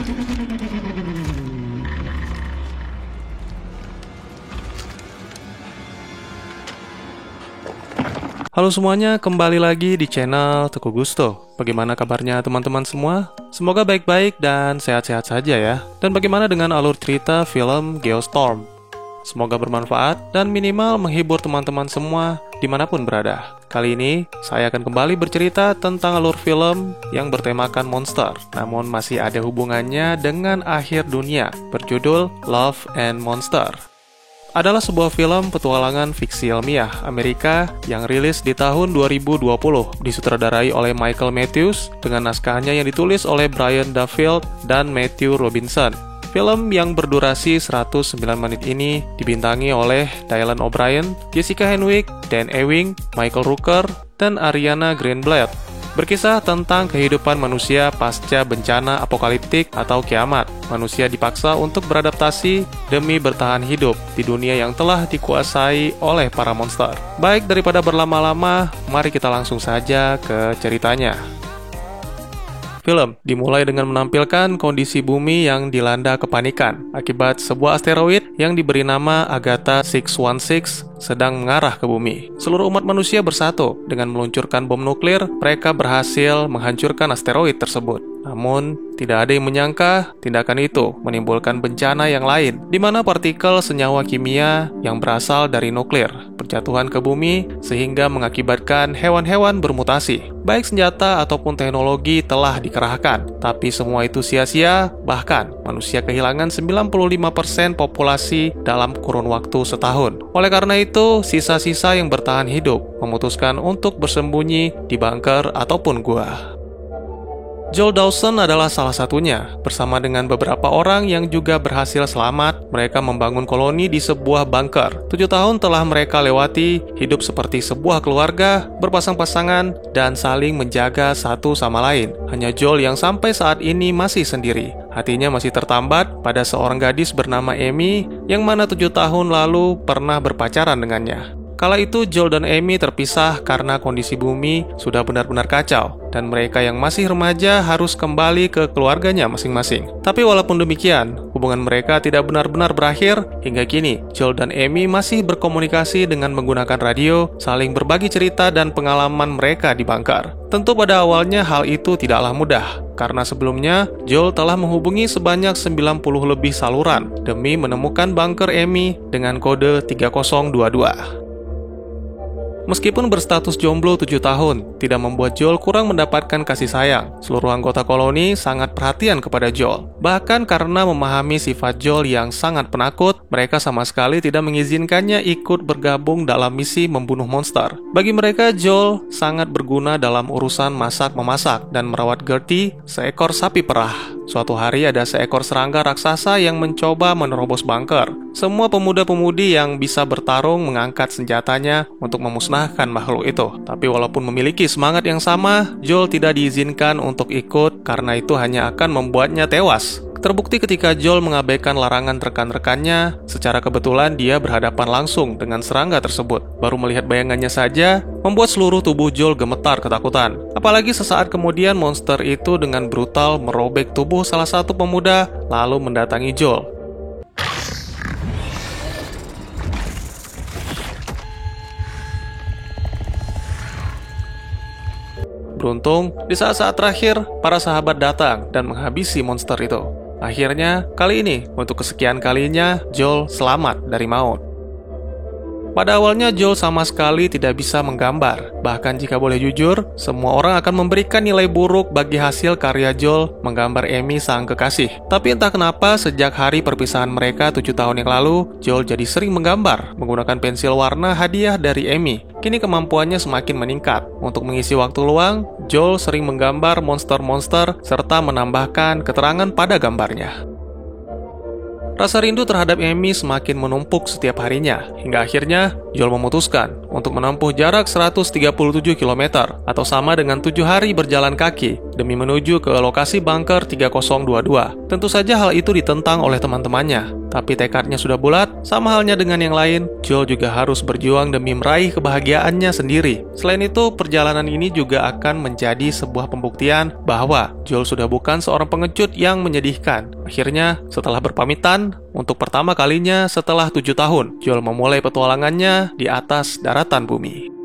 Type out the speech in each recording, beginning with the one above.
Halo semuanya, kembali lagi di channel Teguh Gusto. Bagaimana kabarnya teman-teman semua? Semoga baik-baik dan sehat-sehat saja ya. Dan bagaimana dengan alur cerita film Geostorm? Semoga bermanfaat dan minimal menghibur teman-teman semua dimanapun berada. Kali ini, saya akan kembali bercerita tentang alur film yang bertemakan monster, namun masih ada hubungannya dengan akhir dunia, berjudul Love and Monster. Adalah sebuah film petualangan fiksi ilmiah Amerika yang rilis di tahun 2020, disutradarai oleh Michael Matthews dengan naskahnya yang ditulis oleh Brian Duffield dan Matthew Robinson. Film yang berdurasi 109 menit ini dibintangi oleh Dylan O'Brien, Jessica Henwick, Dan Ewing, Michael Rooker, dan Ariana Greenblatt. Berkisah tentang kehidupan manusia pasca bencana apokaliptik atau kiamat. Manusia dipaksa untuk beradaptasi demi bertahan hidup di dunia yang telah dikuasai oleh para monster. Baik daripada berlama-lama, mari kita langsung saja ke ceritanya. Film dimulai dengan menampilkan kondisi bumi yang dilanda kepanikan akibat sebuah asteroid yang diberi nama Agatha 616 sedang mengarah ke bumi. Seluruh umat manusia bersatu dengan meluncurkan bom nuklir. Mereka berhasil menghancurkan asteroid tersebut. Namun, tidak ada yang menyangka tindakan itu menimbulkan bencana yang lain, di mana partikel senyawa kimia yang berasal dari nuklir berjatuhan ke bumi sehingga mengakibatkan hewan-hewan bermutasi. Baik senjata ataupun teknologi telah dikerahkan, tapi semua itu sia-sia, bahkan manusia kehilangan 95% populasi dalam kurun waktu setahun. Oleh karena itu, sisa-sisa yang bertahan hidup memutuskan untuk bersembunyi di bunker ataupun gua. Joel Dawson adalah salah satunya. Bersama dengan beberapa orang yang juga berhasil selamat, mereka membangun koloni di sebuah bunker. 7 tahun telah mereka lewati, hidup seperti sebuah keluarga, berpasang-pasangan, dan saling menjaga satu sama lain. Hanya Joel yang sampai saat ini masih sendiri. Hatinya masih tertambat pada seorang gadis bernama Amy, yang mana 7 tahun lalu pernah berpacaran dengannya. Kala itu Joel dan Amy terpisah karena kondisi bumi sudah benar-benar kacau dan mereka yang masih remaja harus kembali ke keluarganya masing-masing. Tapi walaupun demikian, hubungan mereka tidak benar-benar berakhir. Hingga kini, Joel dan Amy masih berkomunikasi dengan menggunakan radio, saling berbagi cerita dan pengalaman mereka di bunker. Tentu pada awalnya hal itu tidaklah mudah, karena sebelumnya Joel telah menghubungi sebanyak 90 lebih saluran demi menemukan bunker Amy dengan kode 3022. Meskipun berstatus jomblo 7 tahun, tidak membuat Joel kurang mendapatkan kasih sayang. Seluruh anggota koloni sangat perhatian kepada Joel. Bahkan karena memahami sifat Joel yang sangat penakut, mereka sama sekali tidak mengizinkannya ikut bergabung dalam misi membunuh monster. Bagi mereka, Joel sangat berguna dalam urusan masak-memasak dan merawat Gertie, seekor sapi perah. Suatu hari ada seekor serangga raksasa yang mencoba menerobos bunker. Semua pemuda-pemudi yang bisa bertarung mengangkat senjatanya untuk memusnahkan makhluk itu. Tapi walaupun memiliki semangat yang sama, Joel tidak diizinkan untuk ikut karena itu hanya akan membuatnya tewas. Terbukti ketika Joel mengabaikan larangan rekan-rekannya, secara kebetulan dia berhadapan langsung dengan serangga tersebut. Baru melihat bayangannya saja, membuat seluruh tubuh Joel gemetar ketakutan. Apalagi sesaat kemudian monster itu dengan brutal merobek tubuh salah satu pemuda, lalu mendatangi Joel. Beruntung, di saat-saat terakhir, para sahabat datang dan menghabisi monster itu. Akhirnya, kali ini, untuk kesekian kalinya, Joel selamat dari maut. Pada awalnya Joel sama sekali tidak bisa menggambar. Bahkan jika boleh jujur, semua orang akan memberikan nilai buruk bagi hasil karya Joel menggambar Amy sang kekasih. Tapi entah kenapa sejak hari perpisahan mereka 7 tahun yang lalu, Joel jadi sering menggambar menggunakan pensil warna hadiah dari Amy. Kini kemampuannya semakin meningkat. Untuk mengisi waktu luang, Joel sering menggambar monster-monster serta menambahkan keterangan pada gambarnya. Rasa rindu terhadap Amy semakin menumpuk setiap harinya, hingga akhirnya Joel memutuskan untuk menempuh jarak 137 km atau sama dengan 7 hari berjalan kaki demi menuju ke lokasi bunker 3022. Tentu saja hal itu ditentang oleh teman-temannya, tapi tekadnya sudah bulat. Sama halnya dengan yang lain, Joel juga harus berjuang demi meraih kebahagiaannya sendiri. Selain itu, perjalanan ini juga akan menjadi sebuah pembuktian bahwa Joel sudah bukan seorang pengecut yang menyedihkan. Akhirnya, setelah berpamitan, untuk pertama kalinya setelah 7 tahun, Joel memulai petualangannya di atas daratan bumi.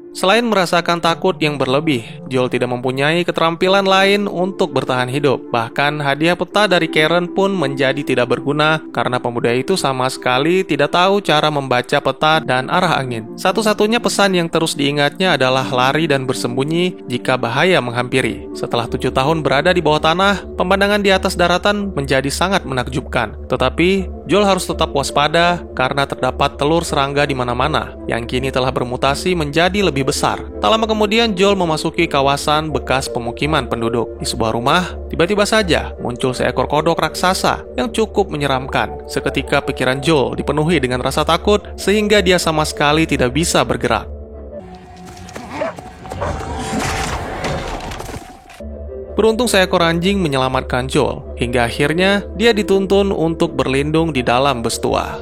Selain merasakan takut yang berlebih, Joel tidak mempunyai keterampilan lain untuk bertahan hidup. Bahkan hadiah peta dari Karen pun menjadi tidak berguna karena pemuda itu sama sekali tidak tahu cara membaca peta dan arah angin. Satu-satunya pesan yang terus diingatnya adalah lari dan bersembunyi jika bahaya menghampiri. Setelah 7 tahun berada di bawah tanah, pemandangan di atas daratan menjadi sangat menakjubkan. Tetapi Joel harus tetap waspada karena terdapat telur serangga di mana-mana yang kini telah bermutasi menjadi lebih besar. Tak lama kemudian Joel memasuki kawasan bekas pemukiman penduduk. Di sebuah rumah, tiba-tiba saja muncul seekor kodok raksasa yang cukup menyeramkan. Seketika pikiran Joel dipenuhi dengan rasa takut sehingga dia sama sekali tidak bisa bergerak. Beruntung seekor anjing menyelamatkan Joel, hingga akhirnya dia dituntun untuk berlindung di dalam bus tua.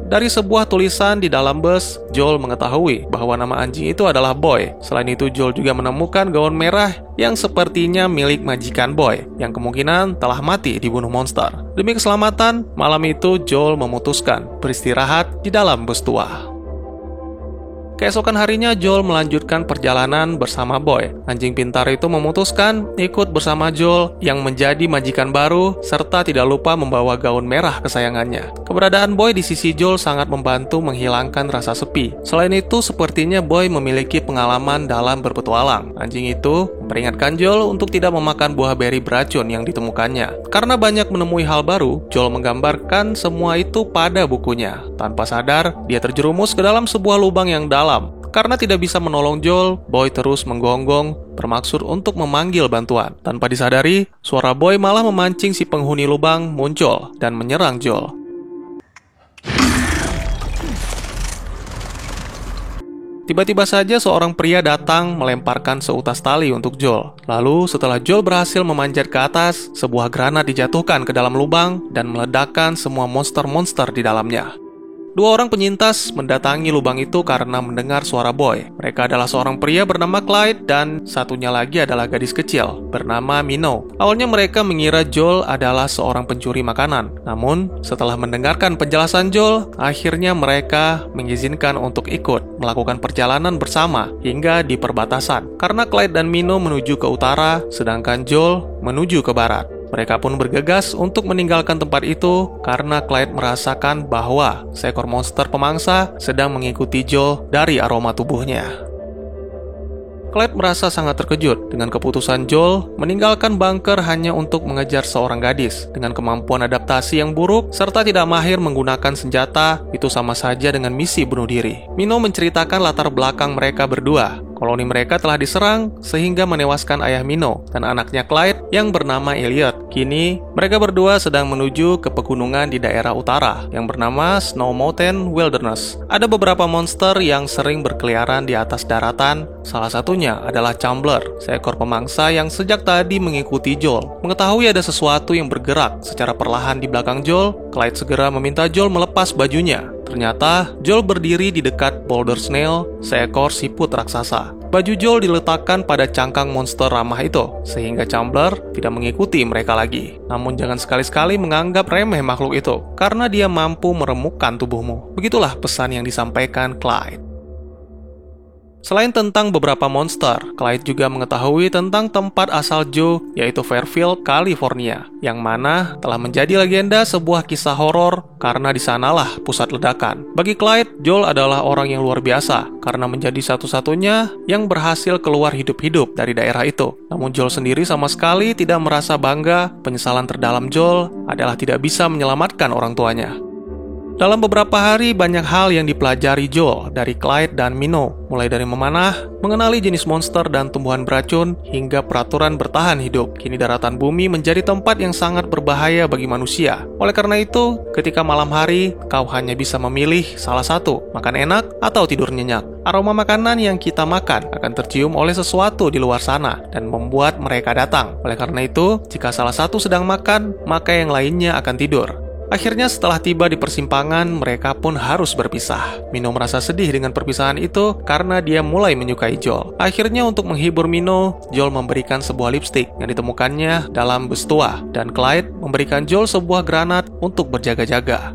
Dari sebuah tulisan di dalam bus, Joel mengetahui bahwa nama anjing itu adalah Boy. Selain itu, Joel juga menemukan gaun merah yang sepertinya milik majikan Boy, yang kemungkinan telah mati dibunuh monster. Demi keselamatan, malam itu Joel memutuskan beristirahat di dalam bus tua. Keesokan harinya, Joel melanjutkan perjalanan bersama Boy. Anjing pintar itu memutuskan ikut bersama Joel yang menjadi majikan baru, serta tidak lupa membawa gaun merah kesayangannya. Keberadaan Boy di sisi Joel sangat membantu menghilangkan rasa sepi. Selain itu, sepertinya Boy memiliki pengalaman dalam berpetualang. Anjing itu memperingatkan Joel untuk tidak memakan buah beri beracun yang ditemukannya. Karena banyak menemui hal baru, Joel menggambarkan semua itu pada bukunya. Tanpa sadar, dia terjerumus ke dalam sebuah lubang yang dalam. Karena tidak bisa menolong Joel, Boy terus menggonggong bermaksud untuk memanggil bantuan. Tanpa disadari, suara Boy malah memancing si penghuni lubang muncul dan menyerang Joel. Tiba-tiba saja seorang pria datang melemparkan seutas tali untuk Joel. Lalu setelah Joel berhasil memanjat ke atas, sebuah granat dijatuhkan ke dalam lubang dan meledakkan semua monster-monster di dalamnya. Dua orang penyintas mendatangi lubang itu karena mendengar suara Boy. Mereka adalah seorang pria bernama Clyde dan satunya lagi adalah gadis kecil bernama Minnow. Awalnya mereka mengira Joel adalah seorang pencuri makanan. Namun, setelah mendengarkan penjelasan Joel, akhirnya mereka mengizinkan untuk ikut melakukan perjalanan bersama hingga di perbatasan. Karena Clyde dan Minnow menuju ke utara, sedangkan Joel menuju ke barat. Mereka pun bergegas untuk meninggalkan tempat itu karena Clyde merasakan bahwa seekor monster pemangsa sedang mengikuti Joel dari aroma tubuhnya. Clyde merasa sangat terkejut dengan keputusan Joel meninggalkan bunker hanya untuk mengejar seorang gadis. Dengan kemampuan adaptasi yang buruk serta tidak mahir menggunakan senjata, itu sama saja dengan misi bunuh diri. Minnow menceritakan latar belakang mereka berdua. Koloni mereka telah diserang sehingga menewaskan ayah Minnow dan anaknya Clyde yang bernama Elliot. Kini, mereka berdua sedang menuju ke pegunungan di daerah utara yang bernama Snow Mountain Wilderness. Ada beberapa monster yang sering berkeliaran di atas daratan. Salah satunya adalah Chambler, seekor pemangsa yang sejak tadi mengikuti Joel. Mengetahui ada sesuatu yang bergerak secara perlahan di belakang Joel, Clyde segera meminta Joel melepas bajunya. Ternyata, Joel berdiri di dekat Boulder Snail, seekor siput raksasa. Baju Joel diletakkan pada cangkang monster ramah itu, sehingga Chambler tidak mengikuti mereka lagi. Namun jangan sekali-sekali menganggap remeh makhluk itu, karena dia mampu meremukkan tubuhmu. Begitulah pesan yang disampaikan Clyde. Selain tentang beberapa monster, Clyde juga mengetahui tentang tempat asal Joe, yaitu Fairfield, California, yang mana telah menjadi legenda sebuah kisah horor karena di sanalah pusat ledakan. Bagi Clyde, Joel adalah orang yang luar biasa karena menjadi satu-satunya yang berhasil keluar hidup-hidup dari daerah itu. Namun Joel sendiri sama sekali tidak merasa bangga. Penyesalan terdalam Joel adalah tidak bisa menyelamatkan orang tuanya. Dalam beberapa hari, banyak hal yang dipelajari Joel dari Clyde dan Minnow, mulai dari memanah, mengenali jenis monster dan tumbuhan beracun, hingga peraturan bertahan hidup. Kini daratan bumi menjadi tempat yang sangat berbahaya bagi manusia. Oleh karena itu, ketika malam hari, kau hanya bisa memilih salah satu, makan enak atau tidur nyenyak. Aroma makanan yang kita makan akan tercium oleh sesuatu di luar sana dan membuat mereka datang. Oleh karena itu, jika salah satu sedang makan, maka yang lainnya akan tidur. Akhirnya setelah tiba di persimpangan, mereka pun harus berpisah. Minnow merasa sedih dengan perpisahan itu karena dia mulai menyukai Joel. Akhirnya untuk menghibur Minnow, Joel memberikan sebuah lipstik yang ditemukannya dalam bus tua, dan Clyde memberikan Joel sebuah granat untuk berjaga-jaga.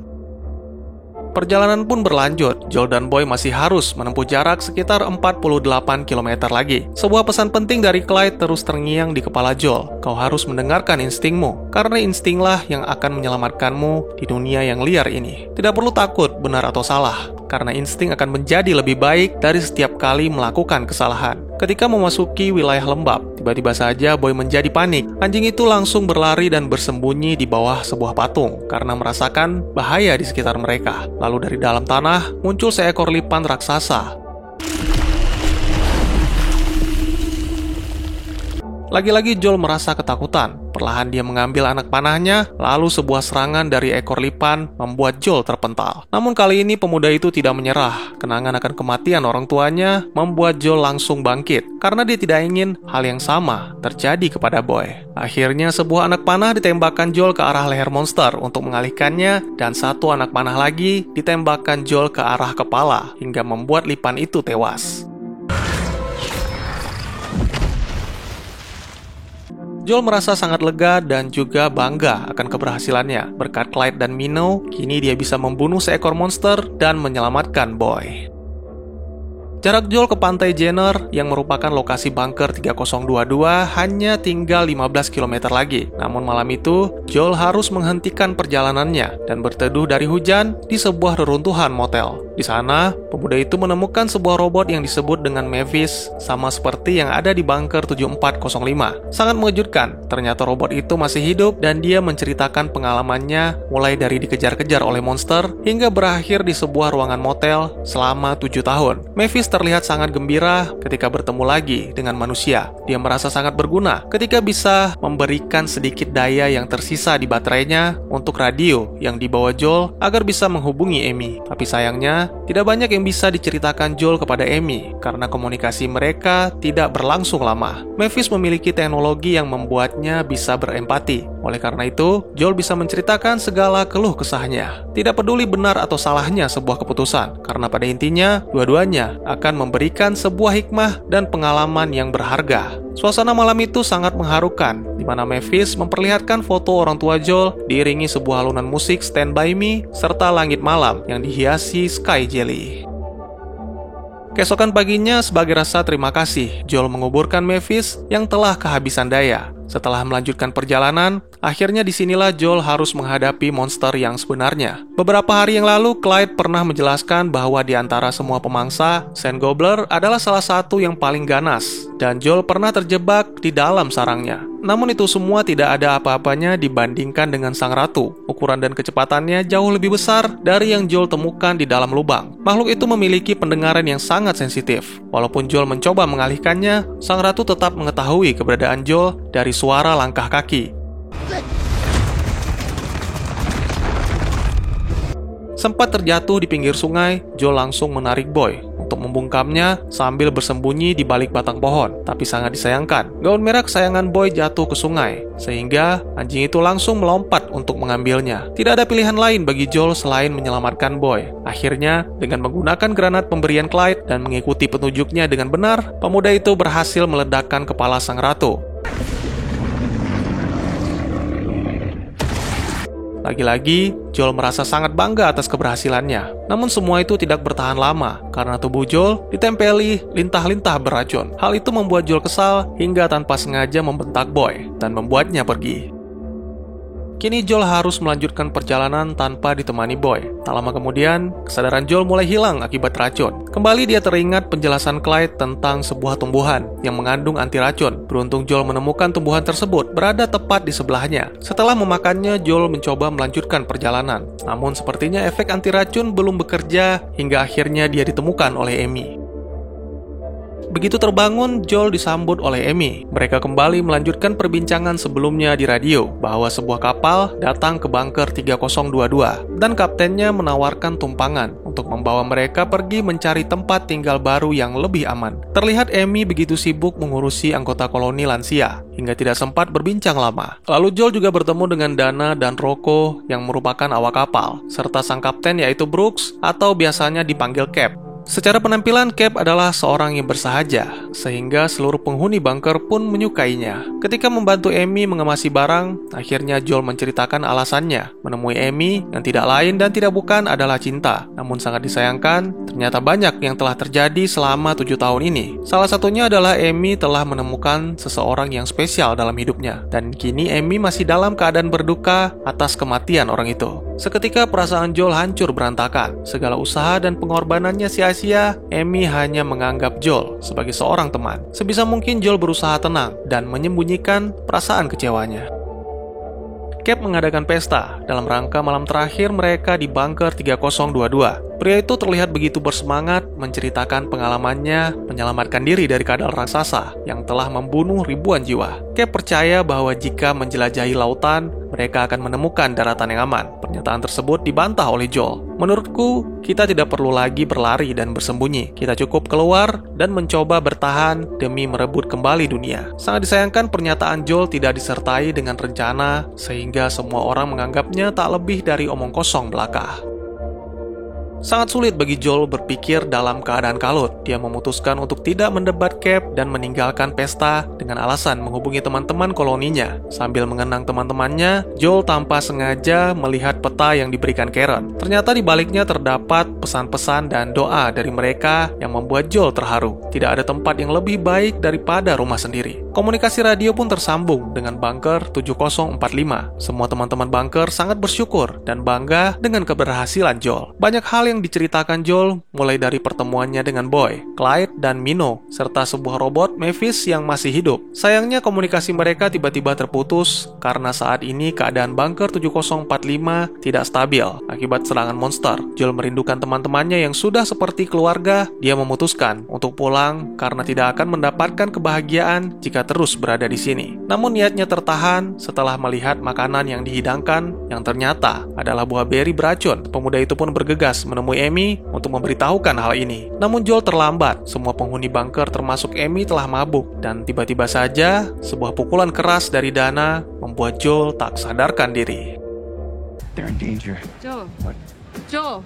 Perjalanan pun berlanjut. Joel dan Boy masih harus menempuh jarak sekitar 48 km lagi. Sebuah pesan penting dari Clyde terus terngiang di kepala Joel. Kau harus mendengarkan instingmu, karena instinglah yang akan menyelamatkanmu di dunia yang liar ini. Tidak perlu takut benar atau salah, karena insting akan menjadi lebih baik dari setiap kali melakukan kesalahan. Ketika memasuki wilayah lembab, tiba-tiba saja Boy menjadi panik. Anjing itu langsung berlari dan bersembunyi di bawah sebuah patung karena merasakan bahaya di sekitar mereka. Lalu dari dalam tanah muncul seekor lipan raksasa. Lagi-lagi Joel merasa ketakutan. Perlahan dia mengambil anak panahnya, lalu sebuah serangan dari ekor lipan membuat Joel terpental. Namun kali ini pemuda itu tidak menyerah. Kenangan akan kematian orang tuanya membuat Joel langsung bangkit, karena dia tidak ingin hal yang sama terjadi kepada Boy. Akhirnya sebuah anak panah ditembakkan Joel ke arah leher monster untuk mengalihkannya, dan satu anak panah lagi ditembakkan Joel ke arah kepala, hingga membuat lipan itu tewas. Joel merasa sangat lega dan juga bangga akan keberhasilannya. Berkat Clyde dan Minnow, kini dia bisa membunuh seekor monster dan menyelamatkan Boy. Jarak Joel ke pantai Jenner yang merupakan lokasi bunker 3022 hanya tinggal 15 km lagi. Namun malam itu, Joel harus menghentikan perjalanannya dan berteduh dari hujan di sebuah reruntuhan motel. Di sana, pemuda itu menemukan sebuah robot yang disebut dengan Mavis, sama seperti yang ada di bunker 7405. Sangat mengejutkan, ternyata robot itu masih hidup dan dia menceritakan pengalamannya mulai dari dikejar-kejar oleh monster hingga berakhir di sebuah ruangan motel selama 7 tahun. Mavis terlihat sangat gembira ketika bertemu lagi dengan manusia. Dia merasa sangat berguna ketika bisa memberikan sedikit daya yang tersisa di baterainya untuk radio yang dibawa Joel agar bisa menghubungi Amy. Tapi sayangnya, tidak banyak yang bisa diceritakan Joel kepada Amy karena komunikasi mereka tidak berlangsung lama. Mavis memiliki teknologi yang membuatnya bisa berempati. Oleh karena itu, Joel bisa menceritakan segala keluh kesahnya. Tidak peduli benar atau salahnya sebuah keputusan, karena pada intinya, dua-duanya akan memberikan sebuah hikmah dan pengalaman yang berharga. Suasana malam itu sangat mengharukan, di mana Mavis memperlihatkan foto orang tua Joel diiringi sebuah alunan musik Stand By Me serta langit malam yang dihiasi Sky Jelly. Keesokan paginya, sebagai rasa terima kasih, Joel menguburkan Mavis yang telah kehabisan daya. Setelah melanjutkan perjalanan, akhirnya disinilah Joel harus menghadapi monster yang sebenarnya. Beberapa hari yang lalu, Clyde pernah menjelaskan bahwa di antara semua pemangsa, Sand Gobbler adalah salah satu yang paling ganas, dan Joel pernah terjebak di dalam sarangnya. Namun itu semua tidak ada apa-apanya dibandingkan dengan sang ratu. Ukuran dan kecepatannya jauh lebih besar dari yang Joel temukan di dalam lubang. Makhluk itu memiliki pendengaran yang sangat sensitif. Walaupun Joel mencoba mengalihkannya, sang ratu tetap mengetahui keberadaan Joel dari suara langkah kaki. Sempat terjatuh di pinggir sungai, Joel langsung menarik Boy untuk membungkamnya sambil bersembunyi di balik batang pohon. Tapi sangat disayangkan, gaun merah kesayangan Boy jatuh ke sungai, sehingga anjing itu langsung melompat untuk mengambilnya. Tidak ada pilihan lain bagi Joel selain menyelamatkan Boy. Akhirnya, dengan menggunakan granat pemberian Clyde dan mengikuti petunjuknya dengan benar, pemuda itu berhasil meledakkan kepala sang ratu. Lagi-lagi, Joel merasa sangat bangga atas keberhasilannya. Namun semua itu tidak bertahan lama, karena tubuh Joel ditempeli lintah-lintah beracun. Hal itu membuat Joel kesal hingga tanpa sengaja membentak Boy dan membuatnya pergi. Kini Joel harus melanjutkan perjalanan tanpa ditemani Boy. Tak lama kemudian, kesadaran Joel mulai hilang akibat racun. Kembali dia teringat penjelasan Clyde tentang sebuah tumbuhan yang mengandung anti racun. Beruntung Joel menemukan tumbuhan tersebut berada tepat di sebelahnya. Setelah memakannya, Joel mencoba melanjutkan perjalanan. Namun sepertinya efek anti racun belum bekerja hingga akhirnya dia ditemukan oleh Amy. Begitu terbangun, Joel disambut oleh Amy. Mereka kembali melanjutkan perbincangan sebelumnya di radio bahwa sebuah kapal datang ke bunker 3022 dan kaptennya menawarkan tumpangan untuk membawa mereka pergi mencari tempat tinggal baru yang lebih aman. Terlihat Amy begitu sibuk mengurusi anggota koloni lansia hingga tidak sempat berbincang lama. Lalu Joel juga bertemu dengan Dana dan Rocco yang merupakan awak kapal, serta sang kapten yaitu Brooks atau biasanya dipanggil Cap. Secara penampilan, Cap adalah seorang yang bersahaja, sehingga seluruh penghuni bunker pun menyukainya. Ketika membantu Amy mengemasi barang, akhirnya Joel menceritakan alasannya menemui Amy yang tidak lain dan tidak bukan adalah cinta. Namun sangat disayangkan, ternyata banyak yang telah terjadi selama 7 tahun ini. Salah satunya adalah Amy telah menemukan seseorang yang spesial dalam hidupnya, dan kini Amy masih dalam keadaan berduka atas kematian orang itu. Seketika perasaan Joel hancur berantakan. Segala usaha dan pengorbanannya sia-sia. Amy hanya menganggap Joel sebagai seorang teman. Sebisa mungkin Joel berusaha tenang dan menyembunyikan perasaan kecewanya. Cap mengadakan pesta dalam rangka malam terakhir mereka di bunker 3022. Pria itu terlihat begitu bersemangat menceritakan pengalamannya menyelamatkan diri dari kadal raksasa yang telah membunuh ribuan jiwa. Cap percaya bahwa jika menjelajahi lautan, mereka akan menemukan daratan yang aman. Pernyataan tersebut dibantah oleh Joel. Menurutku, kita tidak perlu lagi berlari dan bersembunyi. Kita cukup keluar dan mencoba bertahan demi merebut kembali dunia. Sangat disayangkan pernyataan Joel tidak disertai dengan rencana, sehingga semua orang menganggapnya tak lebih dari omong kosong belaka. Sangat sulit bagi Joel berpikir dalam keadaan kalut. Dia memutuskan untuk tidak mendebat Cap dan meninggalkan pesta dengan alasan menghubungi teman-teman koloninya. Sambil mengenang teman-temannya, Joel tanpa sengaja melihat peta yang diberikan Karen. Ternyata di baliknya terdapat pesan-pesan dan doa dari mereka yang membuat Joel terharu. Tidak ada tempat yang lebih baik daripada rumah sendiri. Komunikasi radio pun tersambung dengan bunker 7045. Semua teman-teman bunker sangat bersyukur dan bangga dengan keberhasilan Joel. Banyak hal yang diceritakan Joel, mulai dari pertemuannya dengan Boy, Clyde, dan Mino, serta sebuah robot Mavis yang masih hidup. Sayangnya komunikasi mereka tiba-tiba terputus karena saat ini keadaan bunker 7045 tidak stabil akibat serangan monster. Joel merindukan teman-temannya yang sudah seperti keluarga. Dia memutuskan untuk pulang karena tidak akan mendapatkan kebahagiaan jika terus berada di sini. Namun niatnya tertahan setelah melihat makanan yang dihidangkan yang ternyata adalah buah beri beracun. Pemuda itu pun bergegas menemui Amy untuk memberitahukan hal ini. Namun Joel terlambat. Semua penghuni bunker termasuk Amy telah mabuk dan tiba-tiba saja sebuah pukulan keras dari Dana membuat Joel tak sadarkan diri. They're in danger. Joel. What? Joel.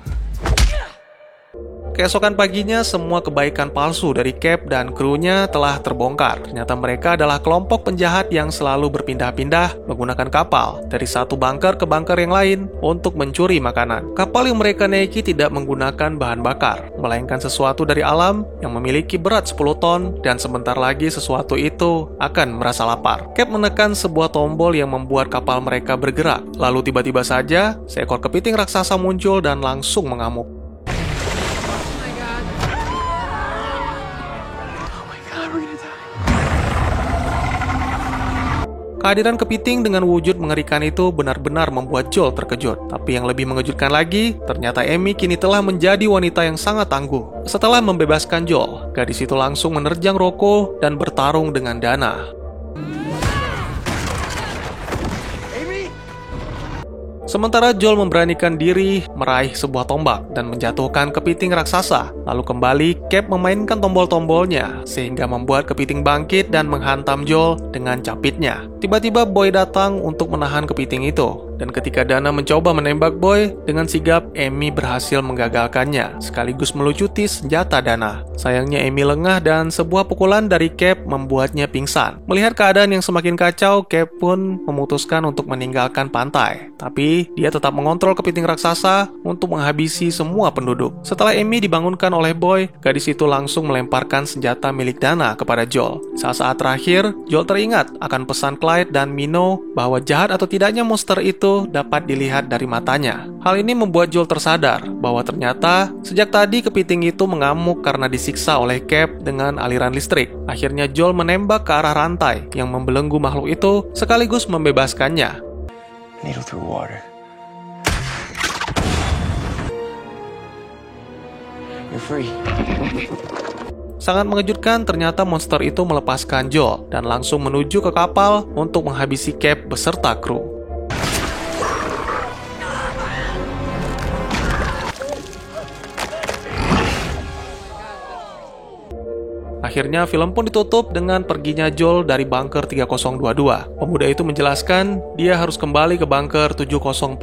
Keesokan paginya, semua kebaikan palsu dari Cap dan krunya telah terbongkar. Ternyata mereka adalah kelompok penjahat yang selalu berpindah-pindah menggunakan kapal dari satu bunker ke bunker yang lain untuk mencuri makanan. Kapal yang mereka naiki tidak menggunakan bahan bakar, melainkan sesuatu dari alam yang memiliki berat 10 ton dan sebentar lagi sesuatu itu akan merasa lapar. Cap menekan sebuah tombol yang membuat kapal mereka bergerak. Lalu tiba-tiba saja, seekor kepiting raksasa muncul dan langsung mengamuk. Kehadiran kepiting dengan wujud mengerikan itu benar-benar membuat Joel terkejut. Tapi yang lebih mengejutkan lagi, ternyata Amy kini telah menjadi wanita yang sangat tangguh. Setelah membebaskan Joel, gadis itu langsung menerjang Rocco dan bertarung dengan Dana. Sementara Joel memberanikan diri meraih sebuah tombak dan menjatuhkan kepiting raksasa. Lalu kembali Cap memainkan tombol-tombolnya sehingga membuat kepiting bangkit dan menghantam Joel dengan capitnya. Tiba-tiba Boy datang untuk menahan kepiting itu. Dan ketika Dana mencoba menembak Boy, dengan sigap Amy berhasil menggagalkannya, sekaligus melucuti senjata Dana. Sayangnya Amy lengah dan sebuah pukulan dari Cap membuatnya pingsan. Melihat keadaan yang semakin kacau, Cap pun memutuskan untuk meninggalkan pantai. Tapi dia tetap mengontrol kepiting raksasa untuk menghabisi semua penduduk. Setelah Amy dibangunkan oleh Boy, gadis itu langsung melemparkan senjata milik Dana kepada Joel. Saat-saat terakhir, Joel teringat akan pesan Clyde dan Mino bahwa jahat atau tidaknya monster itu itu dapat dilihat dari matanya. Hal ini membuat Joel tersadar bahwa ternyata sejak tadi kepiting itu mengamuk karena disiksa oleh Cap dengan aliran listrik. Akhirnya Joel menembak ke arah rantai yang membelenggu makhluk itu sekaligus membebaskannya. Needle through water. You're free. Sangat mengejutkan, ternyata monster itu melepaskan Joel dan langsung menuju ke kapal untuk menghabisi Cap beserta kru. Akhirnya film pun ditutup dengan perginya Joel dari bunker 3022. Pemuda itu menjelaskan dia harus kembali ke bunker 7045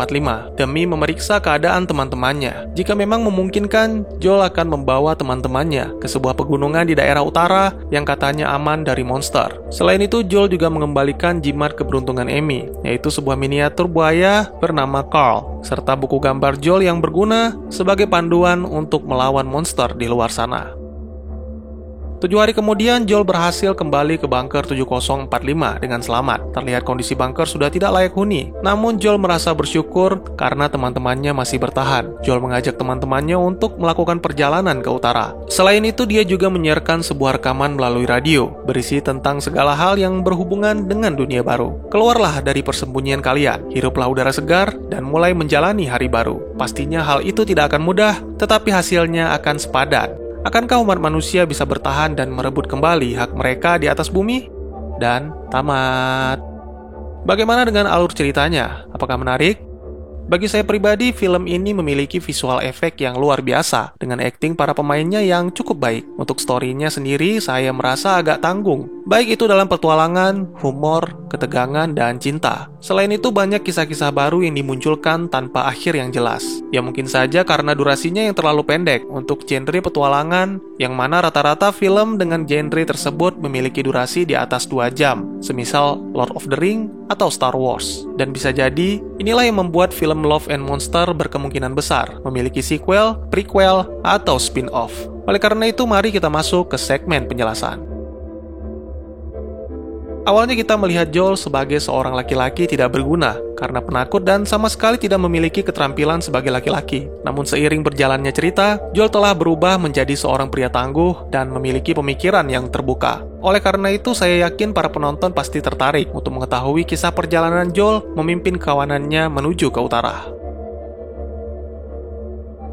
demi memeriksa keadaan teman-temannya. Jika memang memungkinkan, Joel akan membawa teman-temannya ke sebuah pegunungan di daerah utara yang katanya aman dari monster. Selain itu, Joel juga mengembalikan jimat keberuntungan Amy, yaitu sebuah miniatur buaya bernama Carl, serta buku gambar Joel yang berguna sebagai panduan untuk melawan monster di luar sana. 7 hari kemudian, Joel berhasil kembali ke bunker 7045 dengan selamat. Terlihat kondisi bunker sudah tidak layak huni. Namun Joel merasa bersyukur karena teman-temannya masih bertahan. Joel mengajak teman-temannya untuk melakukan perjalanan ke utara. Selain itu, dia juga menyiarkan sebuah rekaman melalui radio, berisi tentang segala hal yang berhubungan dengan dunia baru. Keluarlah dari persembunyian kalian, hiruplah udara segar, dan mulai menjalani hari baru. Pastinya hal itu tidak akan mudah, tetapi hasilnya akan sepadan. Akankah umat manusia bisa bertahan dan merebut kembali hak mereka di atas bumi? Dan tamat. Bagaimana dengan alur ceritanya? Apakah menarik? Bagi saya pribadi, film ini memiliki visual efek yang luar biasa dengan akting para pemainnya yang cukup baik. Untuk story-nya sendiri, saya merasa agak tanggung. Baik itu dalam petualangan, humor, ketegangan, dan cinta. Selain itu, banyak kisah-kisah baru yang dimunculkan tanpa akhir yang jelas. Ya mungkin saja karena durasinya yang terlalu pendek untuk genre petualangan, yang mana rata-rata film dengan genre tersebut memiliki durasi di atas 2 jam, semisal Lord of the Ring atau Star Wars. Dan bisa jadi, inilah yang membuat film Love and Monster berkemungkinan besar memiliki sequel, prequel, atau spin-off. Oleh karena itu, mari kita masuk ke segmen penjelasan. Awalnya kita melihat Joel sebagai seorang laki-laki tidak berguna karena penakut dan sama sekali tidak memiliki keterampilan sebagai laki-laki. Namun seiring berjalannya cerita, Joel telah berubah menjadi seorang pria tangguh dan memiliki pemikiran yang terbuka. Oleh karena itu, saya yakin para penonton pasti tertarik untuk mengetahui kisah perjalanan Joel memimpin kawanannya menuju ke utara.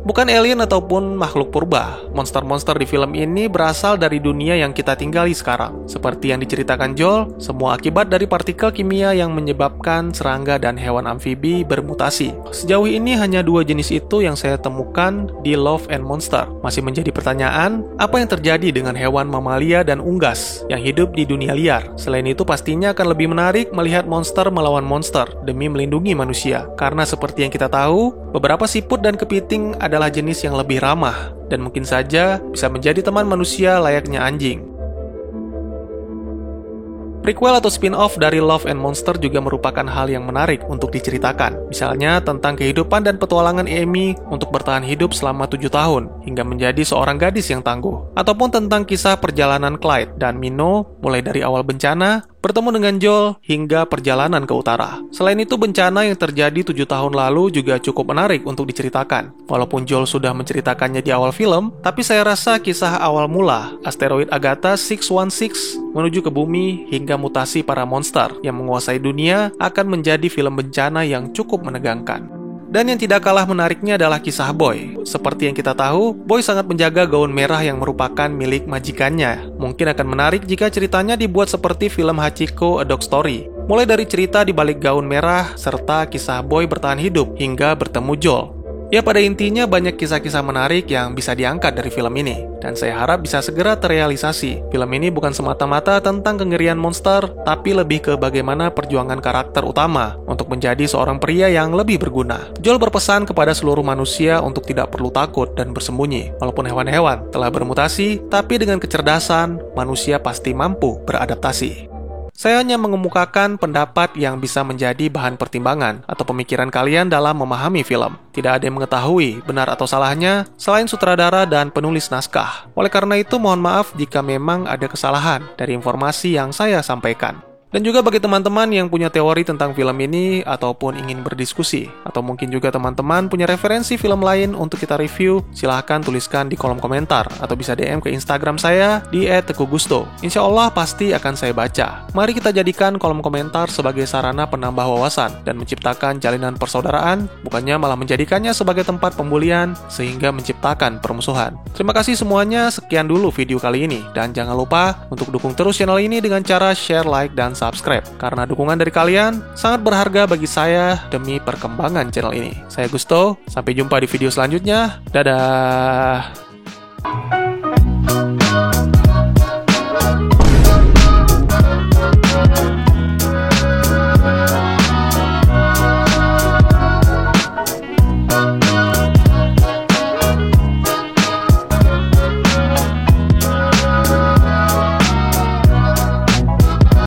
Bukan alien ataupun makhluk purba, monster-monster di film ini berasal dari dunia yang kita tinggali sekarang. Seperti yang diceritakan Joel, semua akibat dari partikel kimia yang menyebabkan serangga dan hewan amfibi bermutasi. Sejauh ini hanya 2 jenis itu yang saya temukan di Love and Monster. Masih menjadi pertanyaan, apa yang terjadi dengan hewan mamalia dan unggas yang hidup di dunia liar? Selain itu, pastinya akan lebih menarik melihat monster melawan monster demi melindungi manusia. Karena seperti yang kita tahu, beberapa siput dan kepiting adalah jenis yang lebih ramah dan mungkin saja bisa menjadi teman manusia layaknya anjing. Prequel atau spin-off dari Love and Monster juga merupakan hal yang menarik untuk diceritakan. Misalnya tentang kehidupan dan petualangan Amy untuk bertahan hidup selama 7 tahun hingga menjadi seorang gadis yang tangguh. Ataupun tentang kisah perjalanan Clyde dan Minnow mulai dari awal bencana, bertemu dengan Joel, hingga perjalanan ke utara. Selain itu, bencana yang terjadi 7 tahun lalu juga cukup menarik untuk diceritakan. Walaupun Joel sudah menceritakannya di awal film, tapi saya rasa kisah awal mula asteroid Agatha 616 menuju ke bumi hingga mutasi para monster yang menguasai dunia akan menjadi film bencana yang cukup menegangkan. Dan yang tidak kalah menariknya adalah kisah Boy. Seperti yang kita tahu, Boy sangat menjaga gaun merah yang merupakan milik majikannya. Mungkin akan menarik jika ceritanya dibuat seperti film Hachiko A Dog Story. Mulai dari cerita di balik gaun merah, serta kisah Boy bertahan hidup hingga bertemu Joel. Ya, pada intinya banyak kisah-kisah menarik yang bisa diangkat dari film ini, dan saya harap bisa segera terrealisasi. Film ini bukan semata-mata tentang kengerian monster, tapi lebih ke bagaimana perjuangan karakter utama untuk menjadi seorang pria yang lebih berguna. Joel berpesan kepada seluruh manusia untuk tidak perlu takut dan bersembunyi. Walaupun hewan-hewan telah bermutasi, tapi dengan kecerdasan, manusia pasti mampu beradaptasi. Saya hanya mengemukakan pendapat yang bisa menjadi bahan pertimbangan atau pemikiran kalian dalam memahami film. Tidak ada yang mengetahui benar atau salahnya selain sutradara dan penulis naskah. Oleh karena itu, mohon maaf jika memang ada kesalahan dari informasi yang saya sampaikan. Dan juga bagi teman-teman yang punya teori tentang film ini ataupun ingin berdiskusi, atau mungkin juga teman-teman punya referensi film lain untuk kita review, silahkan tuliskan di kolom komentar atau bisa DM ke Instagram saya di @teguhgusto. Insya Allah pasti akan saya baca. Mari kita jadikan kolom komentar sebagai sarana penambah wawasan dan menciptakan jalinan persaudaraan, bukannya malah menjadikannya sebagai tempat pembulian sehingga menciptakan permusuhan. Terima kasih semuanya, sekian dulu video kali ini. Dan jangan lupa untuk dukung terus channel ini dengan cara share, like, dan subscribe. Karena dukungan dari kalian sangat berharga bagi saya demi perkembangan channel ini. Saya Gusto, sampai jumpa di video selanjutnya. Dadah!